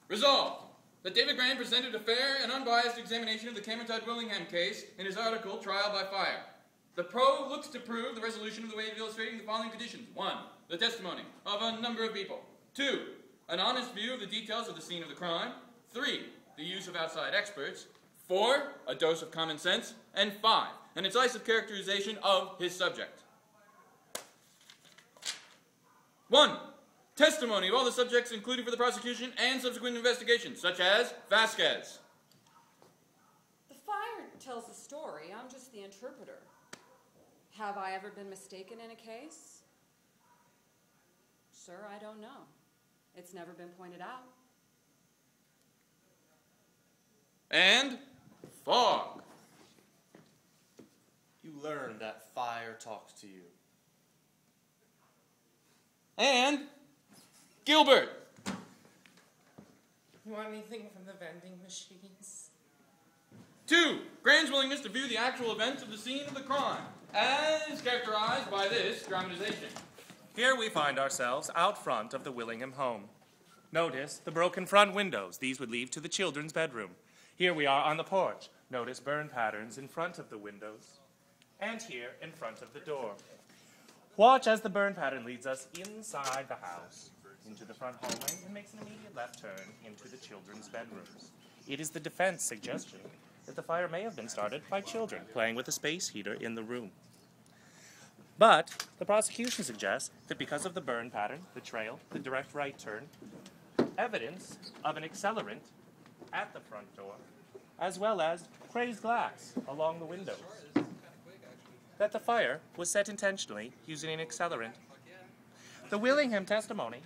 Resolved, that David Grann presented a fair and unbiased examination of the Camerton-Willingham case in his article, Trial by Fire. The pro looks to prove the resolution of the way of illustrating the following conditions. 1. The testimony of a number of people. 2. An honest view of the details of the scene of the crime. 3. The use of outside experts. 4. A dose of common sense. And 5. An incisive characterization of his subject. 1. Testimony of all the subjects included for the prosecution and subsequent investigations, such as Vasquez. The fire tells the story. I'm just the interpreter. Have I ever been mistaken in a case? Sir, I don't know. It's never been pointed out. And fog. You learn that fire talks to you. And Gilbert. You want anything from the vending machines? 2. Grann's willingness to view the actual events of the scene of the crime, as characterized by this dramatization. Here we find ourselves out front of the Willingham home. Notice the broken front windows. These would lead to the children's bedroom. Here we are on the porch. Notice burn patterns in front of the windows. And here in front of the door. Watch as the burn pattern leads us inside the house, into the front hallway, and makes an immediate left turn into the children's bedrooms. It is the defense suggestion that the fire may have been started by children playing with a space heater in the room. But the prosecution suggests that because of the burn pattern, the trail, the direct right turn, evidence of an accelerant at the front door, as well as crazed glass along the windows, that the fire was set intentionally using an accelerant. The Willingham testimony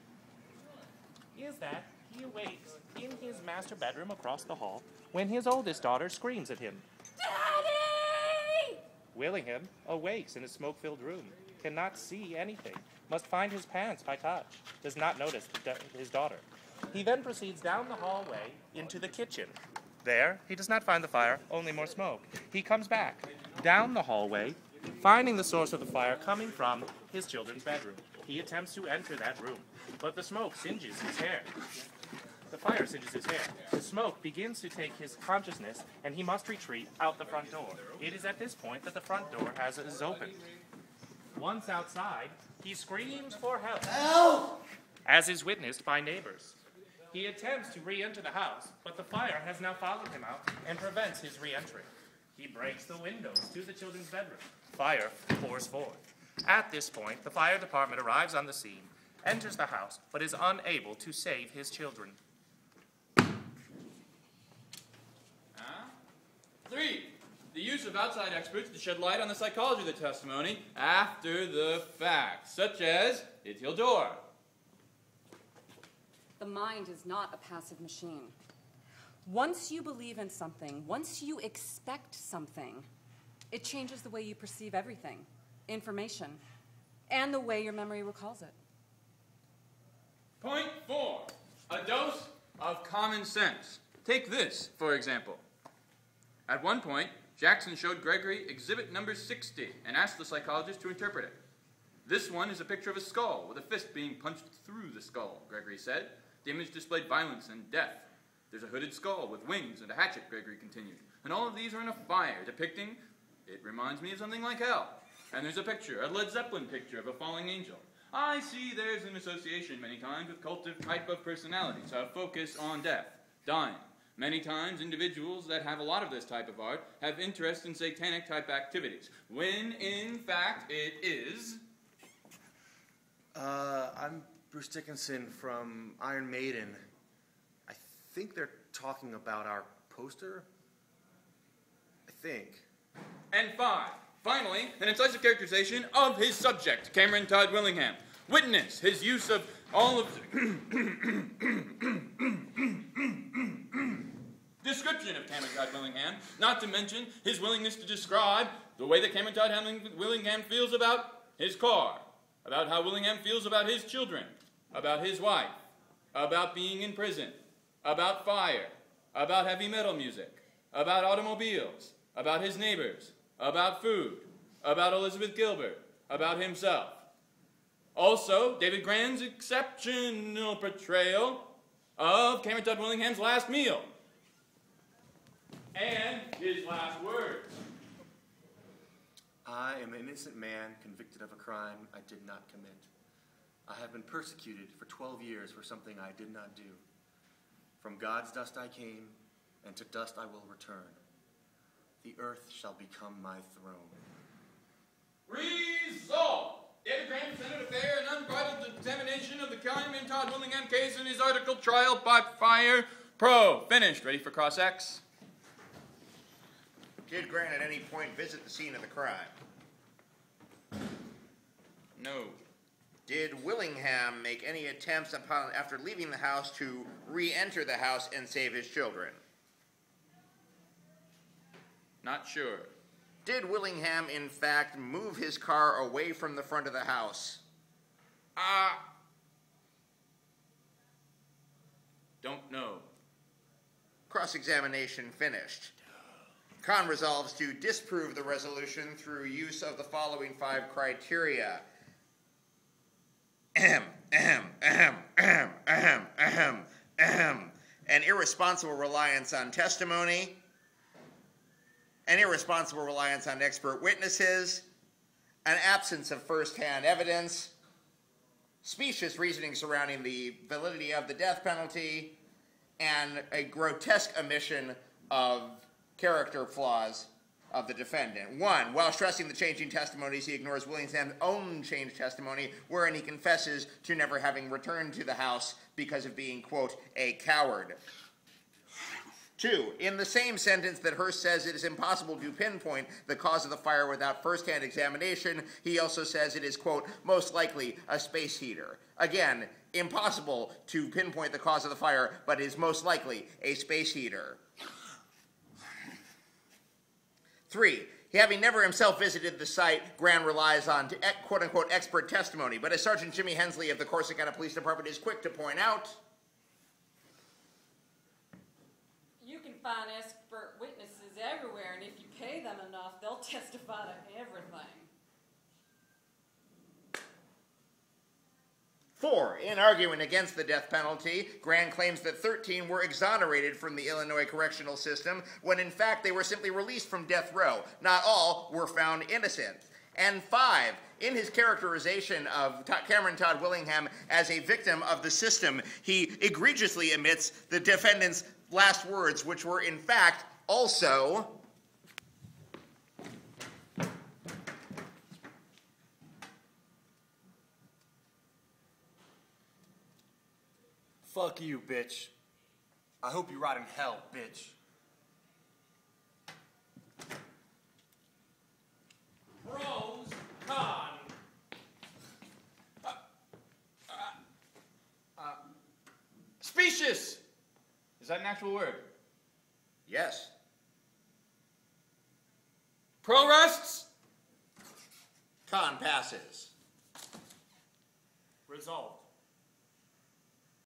is that he awakes in his master bedroom across the hall when his oldest daughter screams at him, "Daddy!" Willingham awakes in a smoke-filled room, cannot see anything, must find his pants by touch, does not notice his daughter. He then proceeds down the hallway into the kitchen. There, he does not find the fire, only more smoke. He comes back, down the hallway, finding the source of the fire coming from his children's bedroom. He attempts to enter that room, but the smoke singes his hair. The fire singes his hair. The smoke begins to take his consciousness, and he must retreat out the front door. It is at this point that the front door is opened. Once outside, he screams for help. Help! As is witnessed by neighbors. He attempts to re-enter the house, but the fire has now followed him out and prevents his re-entry. He breaks the windows to the children's bedroom. Fire pours forth. At this point, the fire department arrives on the scene, enters the house, but is unable to save his children. 3. The use of outside experts to shed light on the psychology of the testimony after the fact, such as Ithiel Door. The mind is not a passive machine. Once you believe in something, once you expect something, it changes the way you perceive everything, information, and the way your memory recalls it. Point 4. A dose of common sense. Take this, for example. At one point, Jackson showed Gregory exhibit number 60 and asked the psychologist to interpret it. This one is a picture of a skull with a fist being punched through the skull, Gregory said. The image displayed violence and death. There's a hooded skull with wings and a hatchet, Gregory continued. And all of these are in a fire, depicting, it reminds me of something like hell. And there's a picture, a Led Zeppelin picture of a falling angel. I see there's an association many times with cultive type of personalities, a focus on death, dying. Many times, individuals that have a lot of this type of art have interest in satanic type activities, when in fact it is... I'm Bruce Dickinson from Iron Maiden. I think they're talking about our poster. I think. And 5. Finally, an incisive characterization of his subject, Cameron Todd Willingham. Witness his use of all of description of Cameron Todd Willingham, not to mention his willingness to describe the way that Cameron Todd Willingham feels about his car, about how Willingham feels about his children, about his wife, about being in prison, about fire, about heavy metal music, about automobiles, about his neighbors, about food, about Elizabeth Gilbert, about himself. Also, David Grann's exceptional portrayal of Cameron Todd Willingham's last meal. And his last words. I am an innocent man convicted of a crime I did not commit. I have been persecuted for 12 years for something I did not do. From God's dust I came, and to dust I will return. The earth shall become my throne. Resolved! David Grann presented a fair and unbridled examination of the Cameron Todd Willingham case in his article Trial by Fire. Pro. Finished. Ready for cross-X? Did Grann at any point visit the scene of the crime? No. Did Willingham make any attempts upon, after leaving the house, to re-enter the house and save his children? Not sure. Did Willingham, in fact, move his car away from the front of the house? Don't know. Cross-examination finished. Khan resolves to disprove the resolution through use of the following 5 criteria. An irresponsible reliance on testimony, an irresponsible reliance on expert witnesses, an absence of first-hand evidence, specious reasoning surrounding the validity of the death penalty, and a grotesque omission of character flaws of the defendant. 1, while stressing the changing testimonies, he ignores Willingham's own changed testimony, wherein he confesses to never having returned to the house because of being, quote, a coward. 2, in the same sentence that Hearst says it is impossible to pinpoint the cause of the fire without first-hand examination, he also says it is, quote, most likely a space heater. Again, impossible to pinpoint the cause of the fire, but is most likely a space heater. 3, having never himself visited the site, Grann relies on quote-unquote expert testimony, but as Sergeant Jimmy Hensley of the Corsicana Police Department is quick to point out, You can find expert witnesses everywhere, and if you pay them enough, they'll testify to everything. 4, in arguing against the death penalty, Grann claims that 13 were exonerated from the Illinois correctional system when in fact they were simply released from death row. Not all were found innocent. And 5, in his characterization of Cameron Todd Willingham as a victim of the system, he egregiously omits the defendant's last words, which were in fact also, Fuck you, bitch. I hope you rot in hell, bitch. Rose Khan. Specious! Is that an actual word? yes. Pro rests? Khan passes. Resolved.